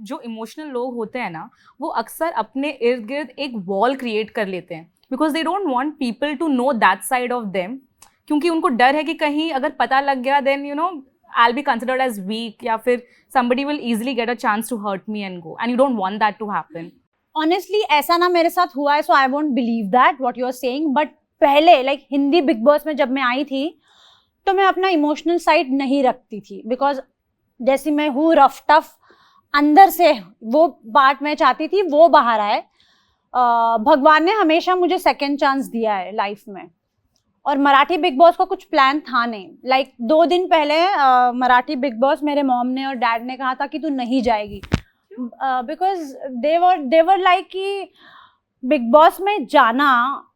जो इमोशनल लोग होते हैं ना, वो अक्सर अपने इर्द गिर्द एक वॉल क्रिएट कर लेते हैं, because they don't want people to know that side of them, क्योंकि उनको डर है कि कहीं अगर पता लग गया then I'll be considered as weak, या फिर somebody will easily get a chance to hurt me and go, and you don't want that to happen. Honestly, ऐसा ना मेरे साथ हुआ है, so I won't believe that what you're saying. But पहले like Hindi big boss में जब मैं आई थी तो मैं अपना इमोशनल साइड नहीं रखती थी, बिकॉज जैसी मैं हूँ रफ टफ, अंदर से वो बात मैं चाहती थी वो बाहर आए। भगवान ने हमेशा मुझे सेकेंड चांस दिया है लाइफ में, और मराठी बिग बॉस का कुछ प्लान था नहीं। लाइक 2 दिन पहले मराठी बिग बॉस मेरे मॉम ने और डैड ने कहा था कि तू नहीं जाएगी, बिकॉज देवर लाइक कि बिग बॉस में जाना,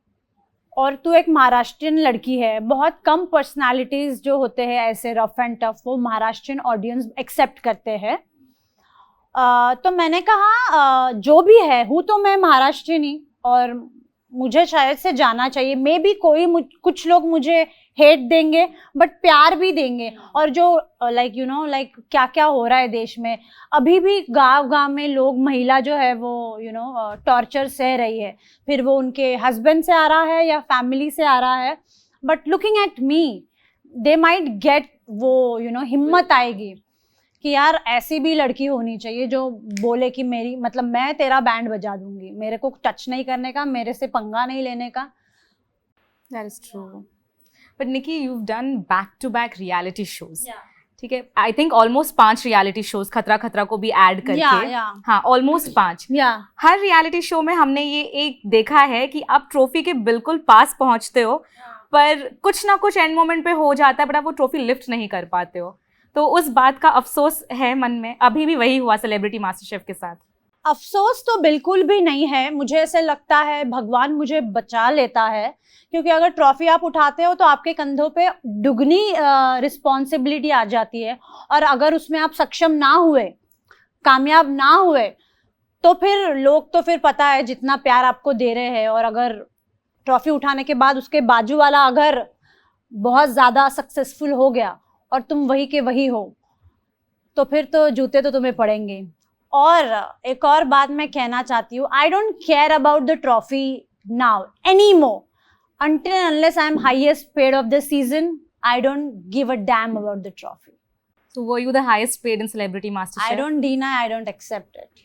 और तू एक महाराष्ट्रियन लड़की है, बहुत कम पर्सनालिटीज जो होते हैं ऐसे रफ एंड टफ वो महाराष्ट्रियन ऑडियंस एक्सेप्ट करते हैं। तो मैंने कहा जो भी है, हूँ तो मैं महाराष्ट्रियन ही, और मुझे शायद से जाना चाहिए। मे बी कुछ लोग मुझे हेट देंगे बट प्यार भी देंगे। और जो लाइक क्या क्या हो रहा है देश में, अभी भी गांव गांव में लोग, महिला जो है वो टॉर्चर सह रही है, फिर वो उनके हस्बैंड से आ रहा है या फैमिली से आ रहा है। But looking at me, they might get वो हिम्मत आएगी कि यार ऐसी भी लड़की होनी चाहिए जो बोले कि मेरी मतलब मैं तेरा बैंड बजा दूंगी, मेरे को टच नहीं करने का, मेरे से पंगा नहीं लेने का। That is true. But Nikki, you've done back-to-back reality shows. ठीक है, I think almost 5 reality shows, खतरा खतरा को भी ऐड करके। हाँ, ऑलमोस्ट 5। हर रियलिटी शो में हमने ये एक देखा है कि आप ट्रॉफी के बिल्कुल पास पहुंचते हो, पर कुछ ना कुछ एंड मोमेंट पे हो जाता है, बट आप वो ट्रॉफी लिफ्ट नहीं कर पाते हो। तो उस बात का अफसोस है मन में, अभी भी वही हुआ सेलिब्रिटी मास्टर शेफ के साथ। अफसोस तो बिल्कुल भी नहीं है, मुझे ऐसे लगता है भगवान मुझे बचा लेता है, क्योंकि अगर ट्रॉफी आप उठाते हो तो आपके कंधों पे दुगनी रिस्पॉन्सिबिलिटी आ जाती है, और अगर उसमें आप सक्षम ना हुए, कामयाब ना हुए, तो फिर लोग तो फिर पता है जितना प्यार आपको दे रहे हैं, और अगर ट्रॉफी उठाने के बाद उसके बाजू वाला अगर बहुत ज़्यादा सक्सेसफुल हो गया और तुम वही के वही हो, तो फिर तो जूते तो तुम्हें पड़ेंगे। और एक और बात मैं कहना चाहती हूँ, I don't care about the trophy now any more, until and unless I am highest paid of the season, I don't give a damn about the trophy. So were you the highest paid in Celebrity MasterChef? I don't deny, I don't accept it.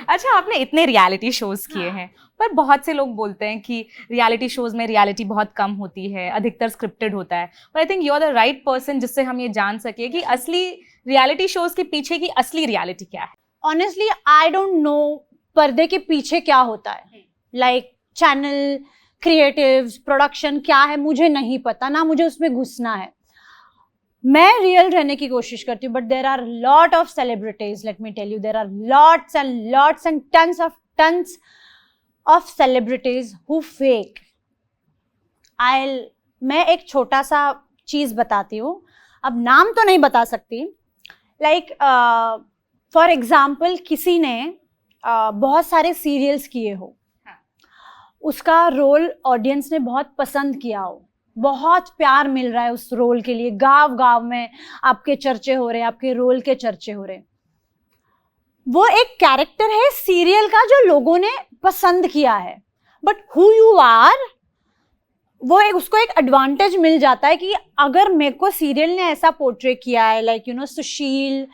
अच्छा, आपने इतने reality shows किए हैं, पर बहुत से लोग बोलते हैं कि रियलिटी शोज में रियलिटी बहुत कम होती है, अधिकतर स्क्रिप्टेड होता है। पर I think you are the right person जिससे हम ये जान सके कि असली रियलिटी शोज के पीछे की असली रियलिटी क्या है। Honestly, I don't know पर्दे के पीछे क्या होता है, लाइक चैनल, क्रिएटिव्स, प्रोडक्शन क्या है, मुझे नहीं पता, ना मुझे उसमें घुसना है। मैं रियल रहने की कोशिश करती हूँ, but there are lot of celebrities, let me tell you, there are lots and tons of celebrities who fake. मैं एक छोटा सा चीज बताती हूँ, अब नाम तो नहीं बता सकती। लाइक फॉर एग्जाम्पल, किसी ने बहुत सारे सीरियल्स किए हो, उसका रोल ऑडियंस ने बहुत पसंद किया हो, बहुत प्यार मिल रहा है उस रोल के लिए, गांव गांव में आपके चर्चे हो रहे हैं, आपके रोल के चर्चे हो रहे हैं। वो एक कैरेक्टर है सीरियल का जो लोगों ने पसंद किया है, बट हु यू आर, वो उसको एक एडवांटेज मिल जाता है कि अगर मेरे को सीरियल ने ऐसा पोर्ट्रे किया है, लाइक सुशील,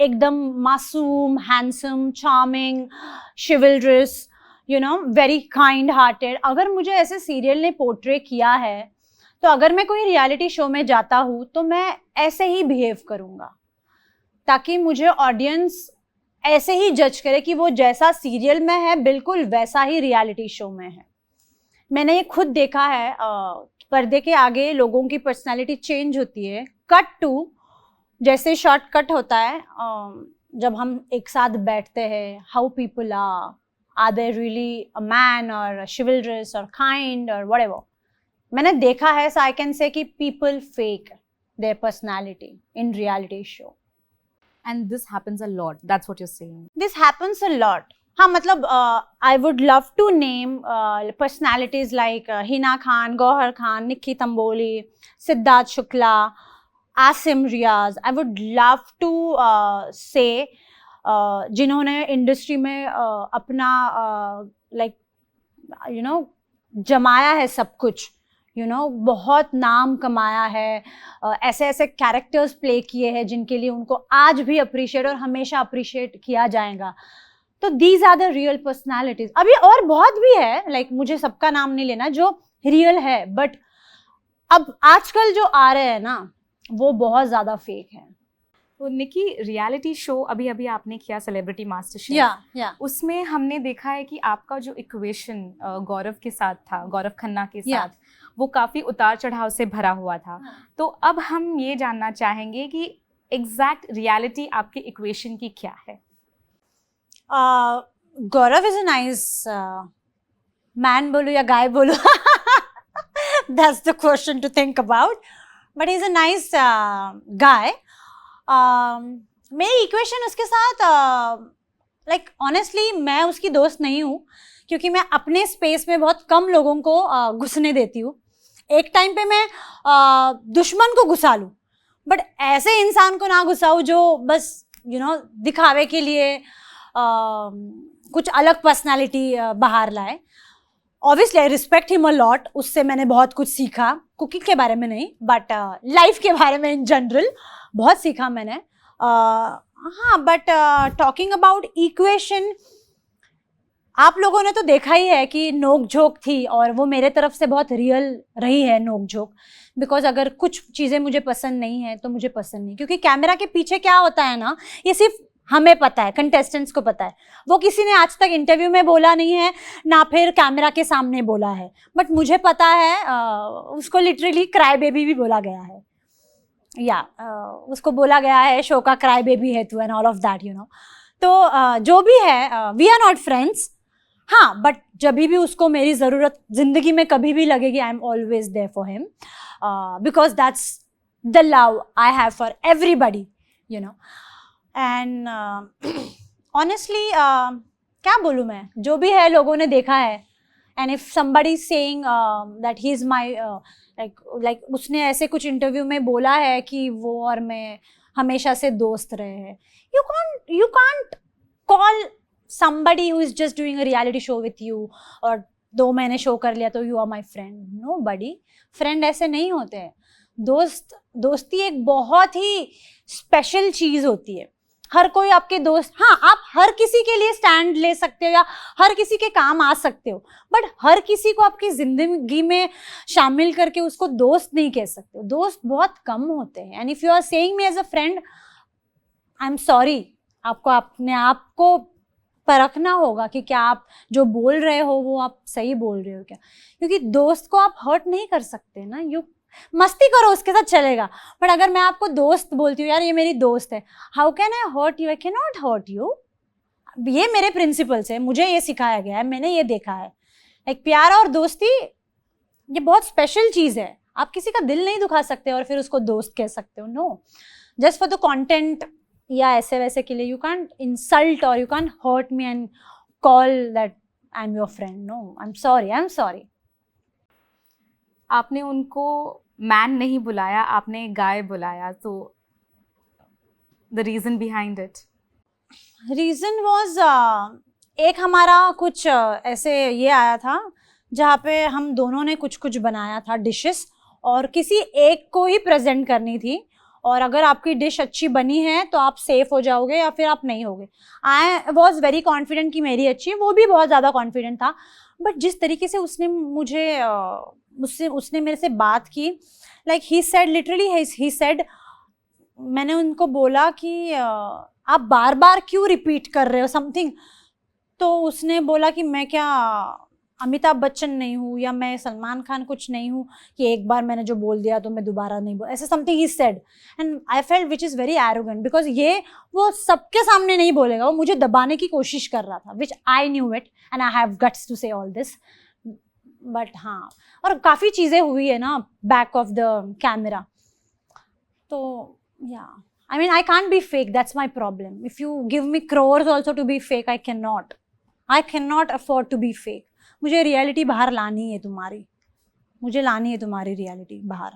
एकदम मासूम, handsome, charming, chivalrous, very kind hearted, अगर मुझे ऐसे सीरियल ने पोर्ट्रे किया है, तो अगर मैं कोई रियलिटी शो में जाता हूँ तो मैं ऐसे ही बिहेव करूँगा, ताकि मुझे ऑडियंस ऐसे ही जज करे कि वो जैसा सीरियल में है बिल्कुल वैसा ही रियलिटी शो में है। मैंने ये खुद देखा है, पर्दे के आगे लोगों की पर्सनालिटी चेंज होती है, कट टू जैसे शॉर्ट कट होता है, जब हम एक साथ बैठते हैं, how people are they really a man और शिवल्ड्रस और काइंड और व्हाटएवर। मैंने देखा है, सो आई कैन से कि people fake their personality in reality show, and this happens a lot, that's what you are saying. This happens a lot. हाँ, मतलब I would love to name personalities like Hina Khan, Gauhar Khan, Nikki Tamboli, Siddharth Shukla, Asim Riaz, I would love to say जिन्होंने industry में अपना like you know जमाया है सब कुछ, you know बहुत नाम कमाया है, ऐसे ऐसे कैरेक्टर्स प्ले किए हैं जिनके लिए उनको आज भी अप्रिशिएट और हमेशा अप्रिशिएट किया जाएगा. तो these are the real personalities. अभी और बहुत भी है, लाइक मुझे सबका नाम नहीं लेना जो रियल है, बट अब आजकल जो आ रहे हैं ना वो बहुत ज्यादा फेक है. तो निकी, रियलिटी शो अभी अभी आपने किया सेलिब्रिटी मास्टर शेफ, उसमें हमने देखा है कि आपका जो इक्वेशन गौरव के साथ था, गौरव खन्ना के साथ, वो काफी उतार चढ़ाव से भरा हुआ था. तो अब हम ये जानना चाहेंगे कि एग्जैक्ट रियलिटी आपके इक्वेशन की क्या है? गौरव इज अ नाइस मैन बोलो या गाय बोलो, that's the question to think about, but he's a nice guy. मेरी इक्वेशन उसके साथ लाइक ऑनेस्टली मैं उसकी दोस्त नहीं हूँ, क्योंकि मैं अपने स्पेस में बहुत कम लोगों को घुसने देती हूँ. एक टाइम पे मैं दुश्मन को घुसा लूँ, बट ऐसे इंसान को ना घुसाऊँ जो बस यू नो दिखावे के लिए कुछ अलग पर्सनालिटी बाहर लाए. Obviously I respect him a lot, उससे मैंने बहुत कुछ सीखा, कुकिंग के बारे में नहीं बट लाइफ के बारे में इन जनरल बहुत सीखा मैंने. हाँ, बट टॉकिंग अबाउट इक्वेशन, आप लोगों ने तो देखा ही है कि नोक झोंक थी और वो मेरे तरफ से बहुत रियल रही है नोक झोंक. बिकॉज अगर कुछ चीज़ें मुझे पसंद नहीं है तो मुझे पसंद नहीं, क्योंकि कैमरा के पीछे क्या होता है ना, ये सिर्फ हमें पता है, कंटेस्टेंट्स को पता है. वो किसी ने आज तक इंटरव्यू में बोला नहीं है, ना फिर कैमरा के सामने बोला है, बट मुझे पता है. उसको लिटरली क्राई बेबी भी बोला गया है, या उसको बोला गया है शो का क्राई बेबी है तू, and all of that you know. तो जो भी है, वी आर नॉट फ्रेंड्स. हाँ, बट जब भी उसको मेरी ज़रूरत जिंदगी में कभी भी लगेगी, I am always there for him, because that's the love I have for everybody, you know. And honestly क्या बोलूँ मैं, जो भी है लोगों ने देखा है. And if somebody saying that he is my like उसने ऐसे कुछ इंटरव्यू में बोला है कि वो और मैं हमेशा से दोस्त रहे हैं. You can't call somebody who is just doing a reality show with you और 2 महीने शो कर लिया तो you are my friend. Nobody. Friend ऐसे नहीं होते हैं. दोस्ती एक बहुत ही स्पेशल चीज़ होती है. हर कोई आपके दोस्त, हाँ आप हर किसी के लिए स्टैंड ले सकते हो या हर किसी के काम आ सकते हो, बट हर किसी को आपकी जिंदगी में शामिल करके उसको दोस्त नहीं कह सकते हो. दोस्त बहुत कम होते हैं. And if you are saying me as a friend, I am sorry. आपको अपने आप को परखना होगा कि क्या आप जो बोल रहे हो वो आप सही बोल रहे हो क्या, क्योंकि दोस्त को आप हर्ट नहीं कर सकते ना. यू मस्ती करो उसके साथ चलेगा, बट अगर मैं आपको दोस्त बोलती हूँ यार ये मेरी दोस्त है, how can I hurt you? I can not hurt you. ये मेरे प्रिंसिपल्स है, मुझे ये सिखाया गया है, मैंने ये देखा है. एक प्यार और दोस्ती ये बहुत स्पेशल चीज़ है. आप किसी का दिल नहीं दुखा सकते और फिर उसको दोस्त कह सकते हो. No, just for the content या ऐसे वैसे के लिए यू कांट इंसल्ट और you can't hurt me and call that I am your friend. No, I am sorry. आपने उनको मैन नहीं बुलाया, आपने गाय बुलाया, तो the reason behind it? Reason was एक हमारा कुछ ऐसे ये आया था जहाँ पे हम दोनों ने कुछ कुछ बनाया था डिशेस, और किसी एक को ही प्रेजेंट करनी थी. और अगर आपकी डिश अच्छी बनी है तो आप सेफ हो जाओगे या फिर आप नहीं होगे. आई वॉज वेरी कॉन्फिडेंट कि मेरी अच्छी है, वो भी बहुत ज़्यादा कॉन्फिडेंट था. बट जिस तरीके से उसने उसने मेरे से बात की, like he said literally, he said, मैंने उनको बोला कि आप बार बार क्यों रिपीट कर रहे हो समथिंग. तो उसने बोला कि मैं क्या अमिताभ बच्चन नहीं हूँ या मैं सलमान खान कुछ नहीं हूँ कि एक बार मैंने जो बोल दिया तो मैं दोबारा नहीं बोल, ऐसे something he said. And I felt which is very arrogant, because ये वो सबके सामने नहीं बोलेगा, वो मुझे दबाने की कोशिश कर रहा था, which I knew it and I have guts to say all this. But हाँ, और काफ़ी चीज़ें हुई है ना बैक ऑफ द कैमरा. तो या I mean, I can't be fake. That's my problem. If you give me crores also to be fake, I cannot. I cannot afford to be fake. मुझे रियलिटी बाहर लानी है तुम्हारी, मुझे लानी है तुम्हारी रियलिटी बाहर.